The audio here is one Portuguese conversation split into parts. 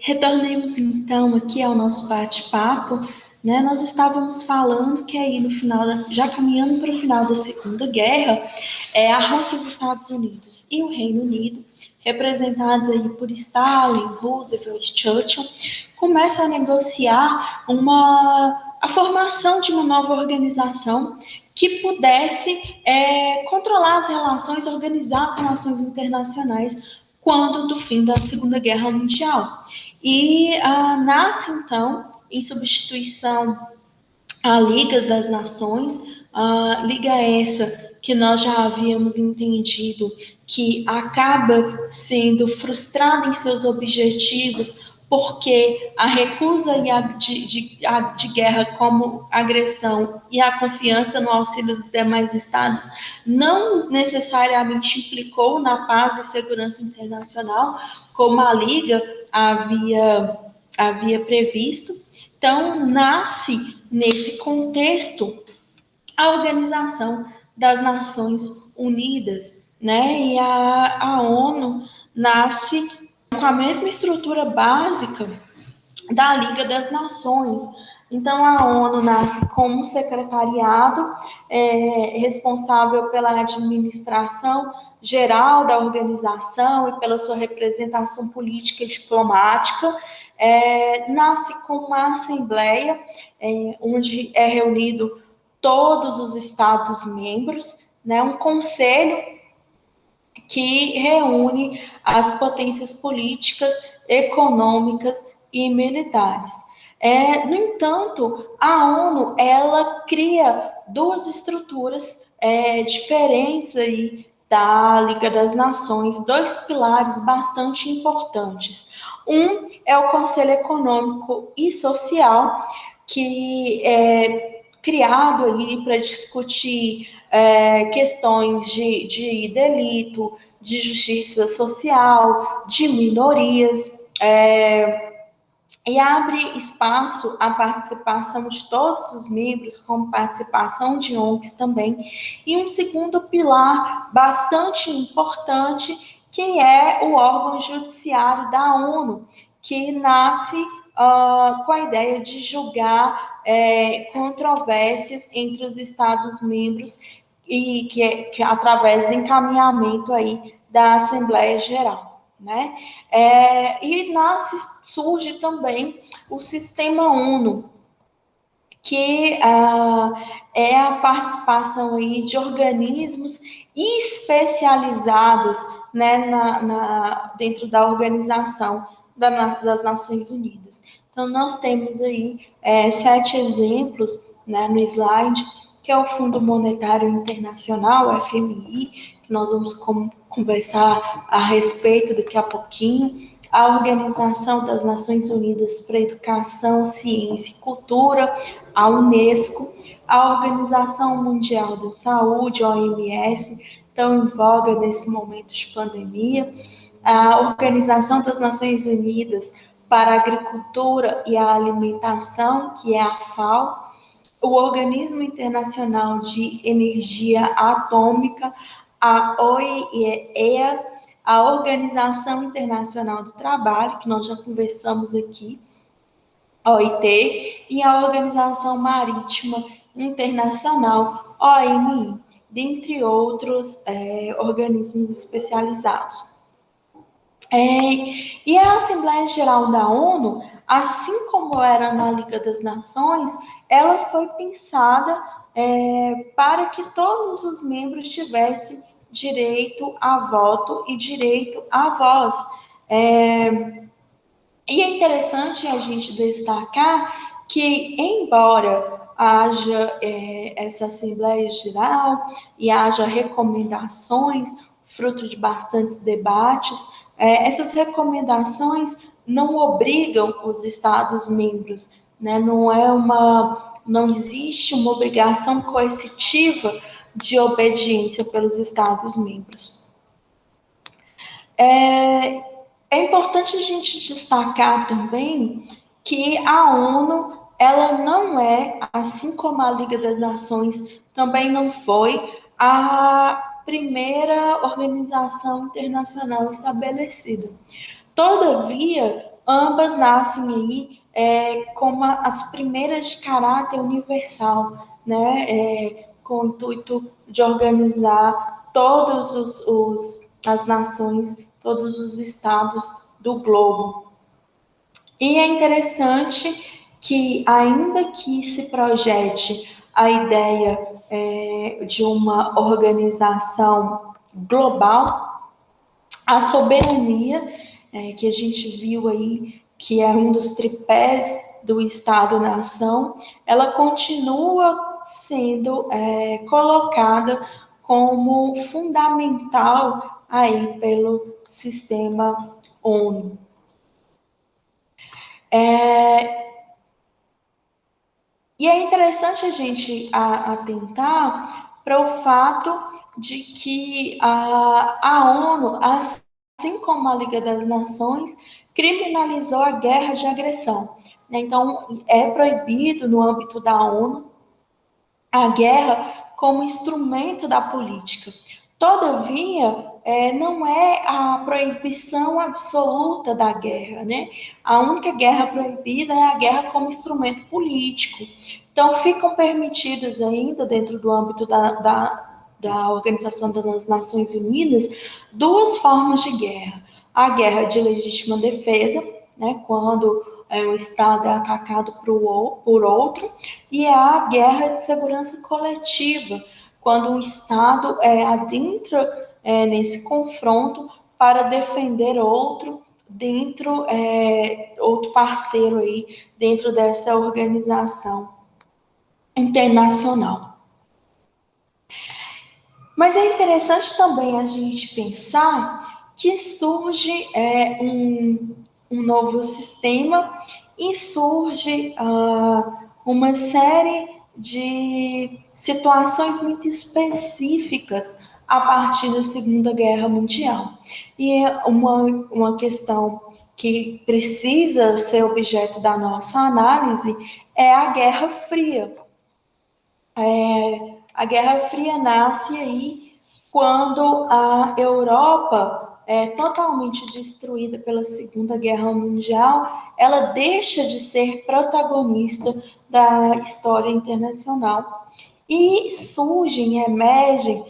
Retornemos então aqui ao nosso bate-papo, né? Nós estávamos falando que aí no final, já caminhando para o final da Segunda Guerra, a Rússia, os Estados Unidos e o Reino Unido, representados aí por Stalin, Roosevelt, Churchill, começam a negociar a formação de uma nova organização que pudesse controlar as relações, organizar as relações internacionais quando do fim da Segunda Guerra Mundial. E nasce, então, em substituição à Liga das Nações, a Liga essa que nós já havíamos entendido que acaba sendo frustrada em seus objetivos porque a recusa de guerra como agressão e a confiança no auxílio dos demais estados não necessariamente implicou na paz e segurança internacional, como a Liga havia previsto. Então, nasce nesse contexto a Organização das Nações Unidas, né? E a ONU nasce com a mesma estrutura básica da Liga das Nações. Então, a ONU nasce como um secretariado responsável pela administração geral da organização e pela sua representação política e diplomática. Nasce com uma assembleia onde é reunido todos os Estados-membros, né, um conselho que reúne as potências políticas, econômicas e militares. No entanto, a ONU ela cria duas estruturas diferentes aí da Liga das Nações, dois pilares bastante importantes. Um é o Conselho Econômico e Social, que é criado aí para discutir questões de delito, de justiça social, de minorias, e abre espaço à participação de todos os membros, como participação de ONGs também. E um segundo pilar bastante importante, que é o órgão judiciário da ONU, que nasce com a ideia de julgar controvérsias entre os Estados-membros e que através do encaminhamento aí da Assembleia Geral, né? E surge também o Sistema ONU, que é a participação aí de organismos especializados, né, dentro da organização das Nações Unidas. Então, nós temos aí 7 exemplos, né, no slide, que é o Fundo Monetário Internacional, FMI, que nós vamos conversar a respeito daqui a pouquinho, a Organização das Nações Unidas para a Educação, Ciência e Cultura, a Unesco, a Organização Mundial da Saúde, OMS, tão em voga nesse momento de pandemia, a Organização das Nações Unidas para a Agricultura e a Alimentação, que é a FAO, o Organismo Internacional de Energia Atômica, a OIEA, a Organização Internacional do Trabalho, que nós já conversamos aqui, a OIT, e a Organização Marítima Internacional, OMI, dentre outros organismos especializados. E a Assembleia Geral da ONU, assim como era na Liga das Nações, ela foi pensada para que todos os membros tivessem direito a voto e direito à voz. E é interessante a gente destacar que, embora haja essa Assembleia Geral e haja recomendações, fruto de bastantes debates, essas recomendações não obrigam os Estados-membros, né? Não existe uma obrigação coercitiva de obediência pelos Estados-membros. É importante a gente destacar também que a ONU, ela não é, assim como a Liga das Nações também não foi, a primeira organização internacional estabelecida. Todavia, ambas nascem aí como as primeiras de caráter universal, né? Com o intuito de organizar todos as nações, todos os estados do globo. E é interessante que, ainda que se projete a ideia de uma organização global, a soberania, que a gente viu aí, que é um dos tripés do Estado-nação, ela continua sendo colocada como fundamental aí pelo sistema ONU. E é interessante a gente atentar para o fato de que a ONU, assim como a Liga das Nações, criminalizou a guerra de agressão. Então, é proibido no âmbito da ONU a guerra como instrumento da política. Todavia, não é a proibição absoluta da guerra, né? A única guerra proibida é a guerra como instrumento político. Então, ficam permitidas ainda, dentro do âmbito da Organização das Nações Unidas, duas formas de guerra. A guerra de legítima defesa, né, quando o Estado é atacado por outro, e a guerra de segurança coletiva, quando o Estado adentra nesse confronto para defender outro outro parceiro aí dentro dessa organização internacional. Mas é interessante também a gente pensar que surge um novo sistema e surge uma série de situações muito específicas a partir da Segunda Guerra Mundial. E é uma questão que precisa ser objeto da nossa análise é a Guerra Fria. A Guerra Fria nasce aí quando a Europa é totalmente destruída pela Segunda Guerra Mundial, ela deixa de ser protagonista da história internacional e surgem, emergem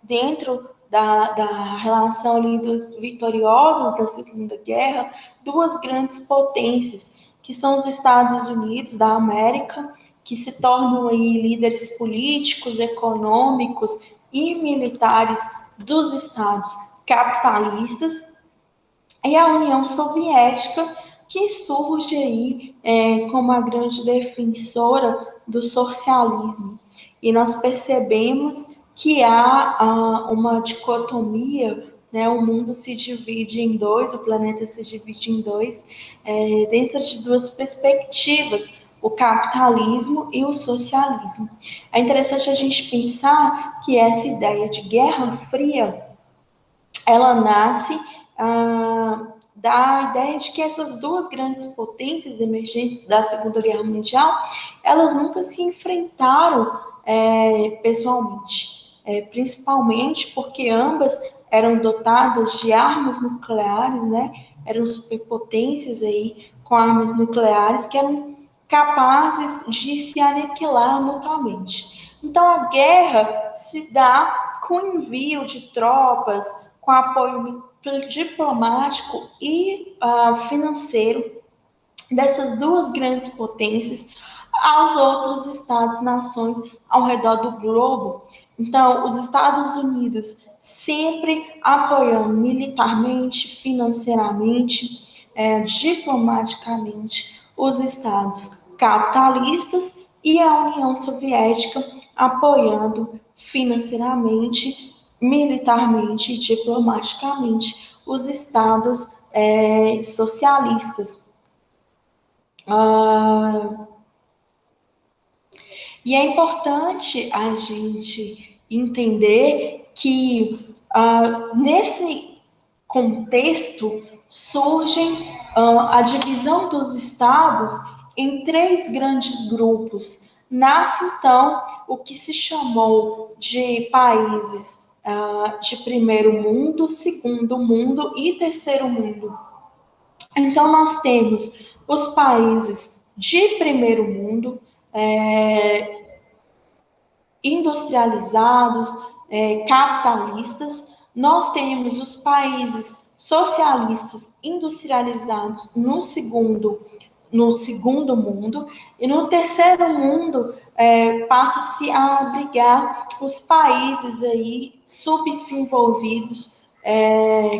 dentro da relação ali dos vitoriosos da Segunda Guerra, duas grandes potências, que são os Estados Unidos da América, que se tornam aí líderes políticos, econômicos e militares dos estados capitalistas, e a União Soviética, que surge aí como a grande defensora do socialismo. E nós percebemos que há uma dicotomia, né? O mundo se divide em dois, o planeta se divide em dois, dentro de duas perspectivas, o capitalismo e o socialismo. É interessante a gente pensar que essa ideia de Guerra Fria, ela nasce da ideia de que essas duas grandes potências emergentes da Segunda Guerra Mundial, elas nunca se enfrentaram pessoalmente, principalmente porque ambas eram dotadas de armas nucleares, né? Eram superpotências aí com armas nucleares que eram capazes de se aniquilar mutuamente. Então a guerra se dá com envio de tropas, com apoio diplomático e financeiro dessas duas grandes potências aos outros estados-nações ao redor do globo. Então, os Estados Unidos sempre apoiando militarmente, financeiramente, diplomaticamente os estados capitalistas e a União Soviética apoiando financeiramente, militarmente e diplomaticamente os estados socialistas. E é importante a gente entender que nesse contexto surgem a divisão dos estados em três grandes grupos. Nasce então o que se chamou de países de primeiro mundo, segundo mundo e terceiro mundo. Então, nós temos os países de primeiro mundo, industrializados, capitalistas. Nós temos os países socialistas industrializados no segundo mundo, e no terceiro mundo passa-se a abrigar os países aí subdesenvolvidos,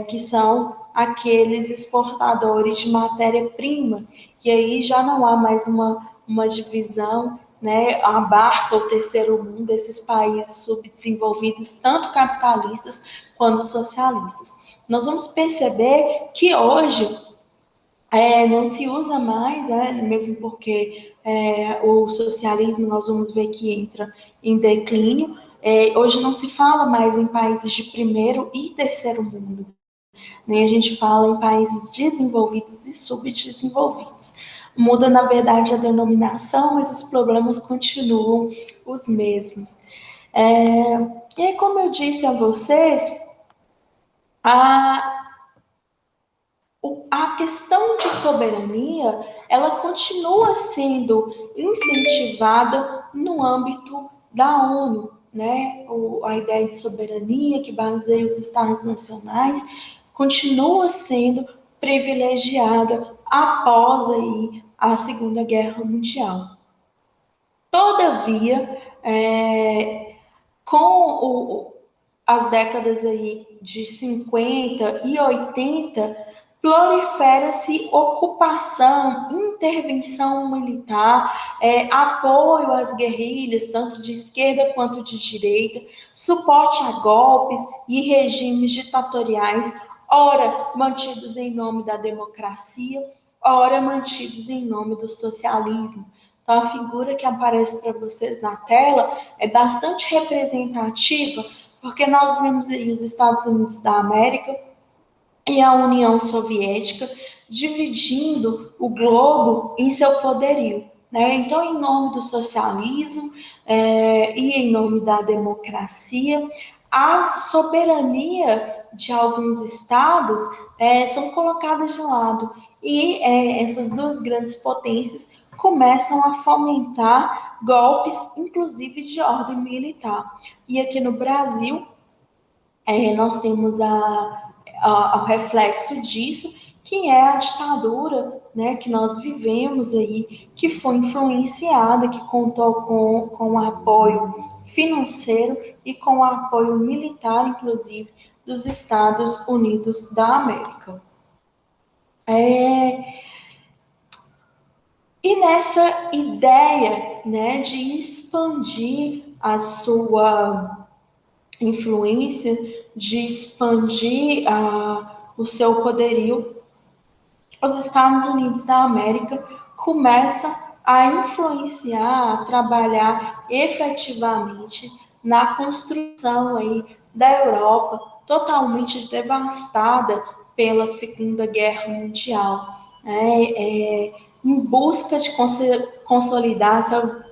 que são aqueles exportadores de matéria-prima, e aí já não há mais uma divisão, né, abarca o terceiro mundo, esses países subdesenvolvidos, tanto capitalistas quanto socialistas. Nós vamos perceber que hoje não se usa mais, mesmo porque o socialismo nós vamos ver que entra em declínio. Hoje não se fala mais em países de primeiro e terceiro mundo, né? A gente fala em países desenvolvidos e subdesenvolvidos. Muda, na verdade, a denominação, mas os problemas continuam os mesmos. E aí, como eu disse a vocês, a questão de soberania, ela continua sendo incentivada no âmbito da ONU, né? A ideia de soberania que baseia os Estados nacionais continua sendo privilegiada após aí a Segunda Guerra Mundial. Todavia, com as décadas aí de 50 e 80, prolifera-se ocupação, intervenção militar, apoio às guerrilhas, tanto de esquerda quanto de direita, suporte a golpes e regimes ditatoriais, ora mantidos em nome da democracia, ora mantidos em nome do socialismo. Então, a figura que aparece para vocês na tela é bastante representativa, porque nós vemos aí os Estados Unidos da América e a União Soviética dividindo o globo em seu poderio, né? Então, em nome do socialismo e em nome da democracia, a soberania de alguns estados são colocadas de lado, e essas duas grandes potências começam a fomentar golpes, inclusive de ordem militar. E aqui no Brasil, nós temos o reflexo disso, que é a ditadura, né, que nós vivemos aí, que foi influenciada, que contou com o apoio financeiro e com o apoio militar, inclusive, dos Estados Unidos da América. E nessa ideia, né, de expandir a sua influência, de expandir o seu poderio, os Estados Unidos da América começam a influenciar, a trabalhar efetivamente na construção aí da Europa, totalmente devastada pela Segunda Guerra Mundial, em busca de consolidar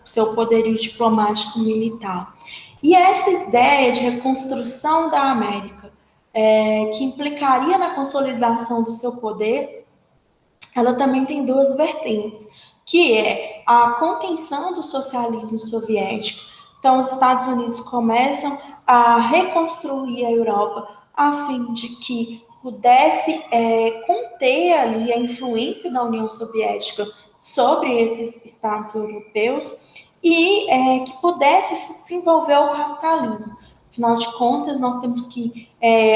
seu poderio diplomático militar. E essa ideia de reconstrução da América, que implicaria na consolidação do seu poder, ela também tem duas vertentes, que é a contenção do socialismo soviético. Então, os Estados Unidos começam a reconstruir a Europa a fim de que pudesse conter ali a influência da União Soviética sobre esses estados europeus e que pudesse desenvolver o capitalismo. Afinal de contas, nós temos que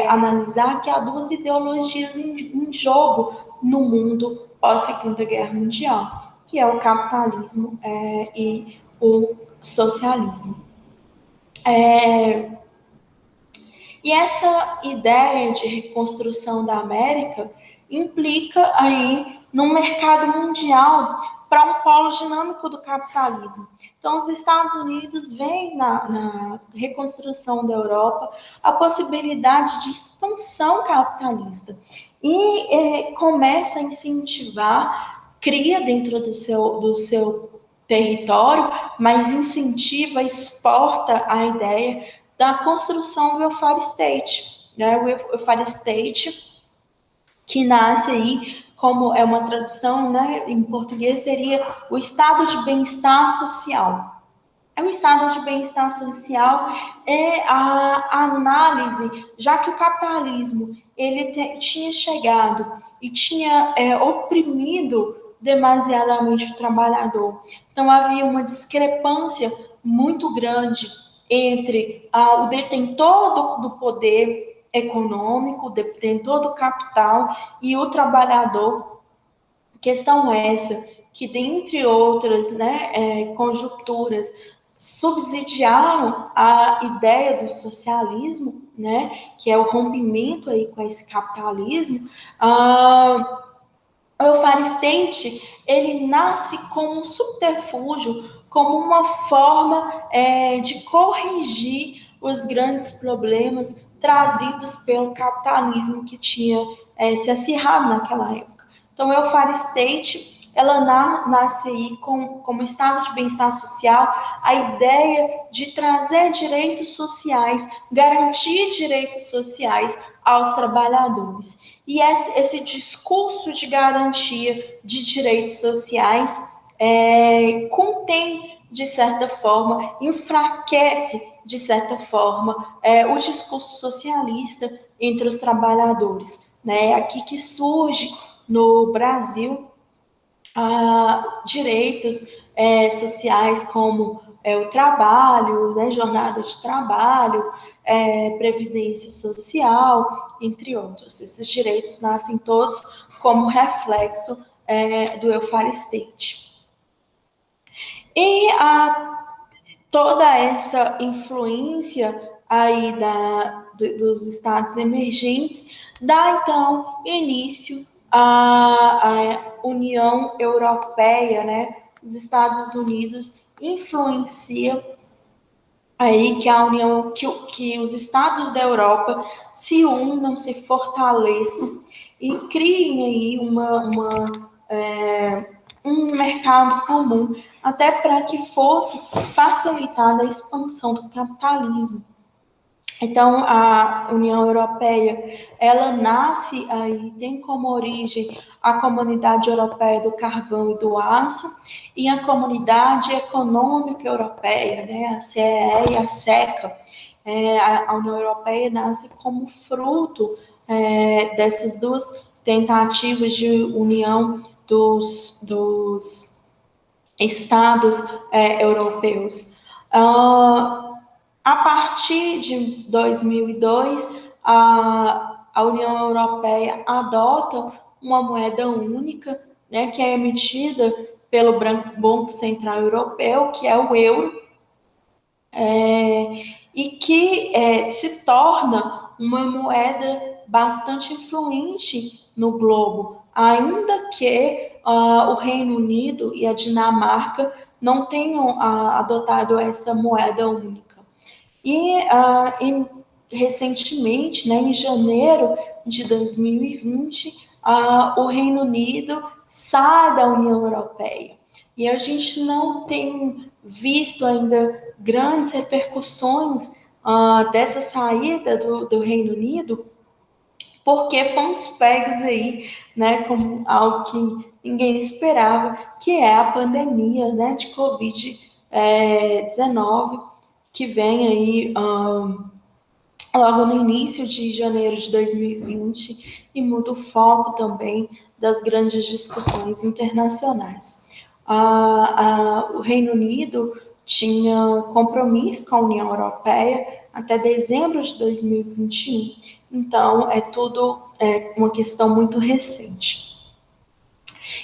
analisar que há duas ideologias em jogo no mundo pós-Segunda Guerra Mundial, que é o capitalismo e o socialismo. E essa ideia de reconstrução da América implica aí num mercado mundial para um polo dinâmico do capitalismo. Então, os Estados Unidos veem na reconstrução da Europa a possibilidade de expansão capitalista e começa a incentivar, cria dentro do seu território, mas incentiva, exporta a ideia da construção do welfare state, né? O welfare state que nasce aí como é uma tradução, né, em português, seria o estado de bem-estar social. O estado de bem-estar social é a análise, já que o capitalismo ele tinha chegado e tinha oprimido demasiadamente o trabalhador. Então havia uma discrepância muito grande entre o detentor do poder econômico, o detentor do capital e o trabalhador. Questão essa que, dentre outras, né, conjunturas, subsidiaram a ideia do socialismo, né, que é o rompimento aí com esse capitalismo. O welfare state, ele nasce como um subterfúgio, como uma forma de corrigir os grandes problemas trazidos pelo capitalismo que tinha se acirrado naquela época. Então, o welfare state, ela nasce aí como estado de bem-estar social, a ideia de trazer direitos sociais, garantir direitos sociais aos trabalhadores. E esse discurso de garantia de direitos sociais contém, de certa forma, enfraquece, de certa forma, o discurso socialista entre os trabalhadores. Né? Aqui que surge no Brasil direitos sociais como o trabalho, né, jornada de trabalho, previdência social, entre outros. Esses direitos nascem todos como reflexo do welfare state. E toda essa influência aí dos estados emergentes dá, então, início à União Europeia, né? Os Estados Unidos influenciam aí que a União, que os estados da Europa se unam, se fortaleçam e criem aí um mercado comum, até para que fosse facilitada a expansão do capitalismo. Então, a União Europeia, ela nasce aí, tem como origem a Comunidade Europeia do Carvão e do Aço e a Comunidade Econômica Europeia, né, a CEE e a SECA. A União Europeia nasce como fruto dessas duas tentativas de união dos estados europeus. A partir de 2002, a União Europeia adota uma moeda única, né, que é emitida pelo Banco Central Europeu, que é o euro, e que se torna uma moeda bastante influente no globo, ainda que o Reino Unido e a Dinamarca não tenham adotado essa moeda única. E recentemente, né, em janeiro de 2020, o Reino Unido sai da União Europeia. E a gente não tem visto ainda grandes repercussões dessa saída do Reino Unido, porque fomos pegos aí, né, como algo que ninguém esperava, que é a pandemia, né, de Covid-19, que vem aí logo no início de janeiro de 2020 e muda o foco também das grandes discussões internacionais. O Reino Unido tinha compromisso com a União Europeia até dezembro de 2021, então é tudo uma questão muito recente.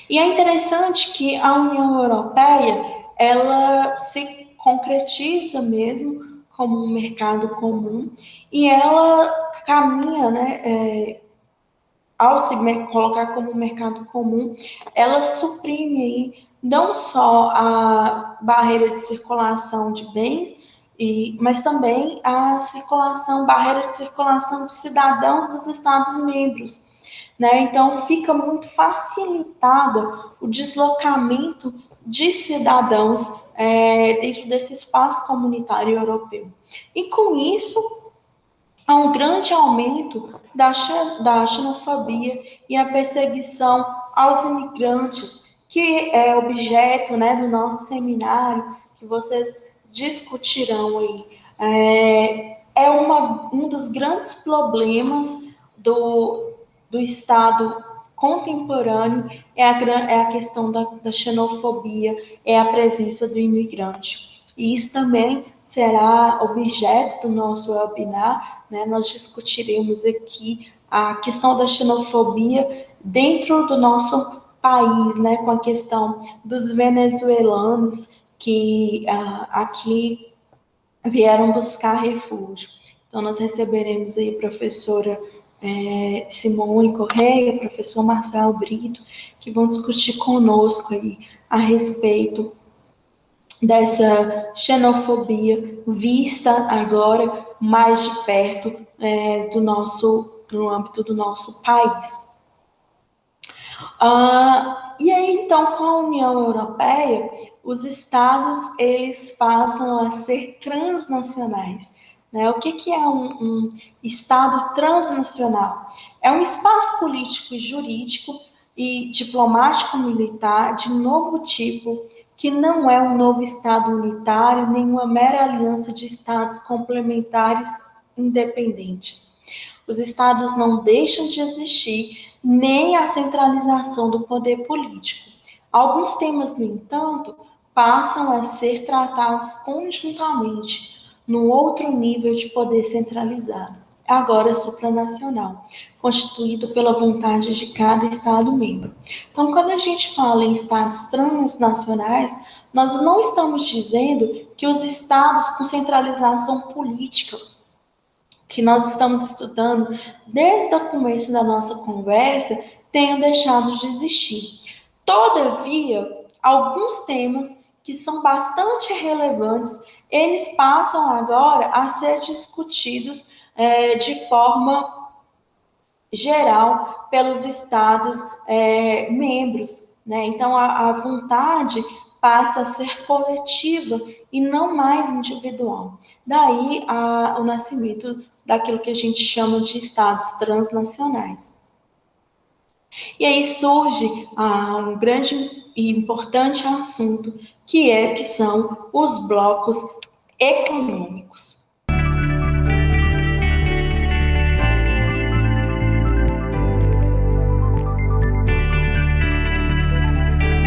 E é interessante que a União Europeia, ela se concretiza mesmo como um mercado comum e ela caminha, né, ao se colocar como um mercado comum, ela suprime aí não só a barreira de circulação de bens, mas também a barreira de circulação de cidadãos dos Estados-membros. Né? Então, fica muito facilitada o deslocamento de cidadãos dentro desse espaço comunitário europeu. E com isso, há um grande aumento da xenofobia e a perseguição aos imigrantes, que é objeto, né, do nosso seminário, que vocês discutirão aí. Um dos grandes problemas do Estado contemporâneo é a questão da xenofobia, é a presença do imigrante. E isso também será objeto do nosso webinar, né? Nós discutiremos aqui a questão da xenofobia dentro do nosso país, né? Com a questão dos venezuelanos que aqui vieram buscar refúgio. Então, nós receberemos aí a professora Simone Correia, professor Marcelo Brito, que vão discutir conosco aí a respeito dessa xenofobia vista agora mais de perto no âmbito do nosso país. E aí, então, com a União Europeia, os estados, eles passam a ser transnacionais. Né? O que é um estado transnacional? É um espaço político e jurídico e diplomático militar de novo tipo, que não é um novo estado unitário, nem uma mera aliança de estados complementares independentes. Os estados não deixam de existir, nem a centralização do poder político. Alguns temas, no entanto, passam a ser tratados conjuntamente, num outro nível de poder centralizado, agora supranacional, constituído pela vontade de cada Estado-membro. Então, quando a gente fala em Estados transnacionais, nós não estamos dizendo que os Estados com centralização política, que nós estamos estudando desde o começo da nossa conversa, tenham deixado de existir. Todavia, alguns temas que são bastante relevantes, eles passam agora a ser discutidos de forma geral pelos Estados membros. Né? Então, a vontade passa a ser coletiva e não mais individual. Daí o nascimento daquilo que a gente chama de Estados transnacionais. E aí surge um grande e importante assunto, que são os blocos econômicos.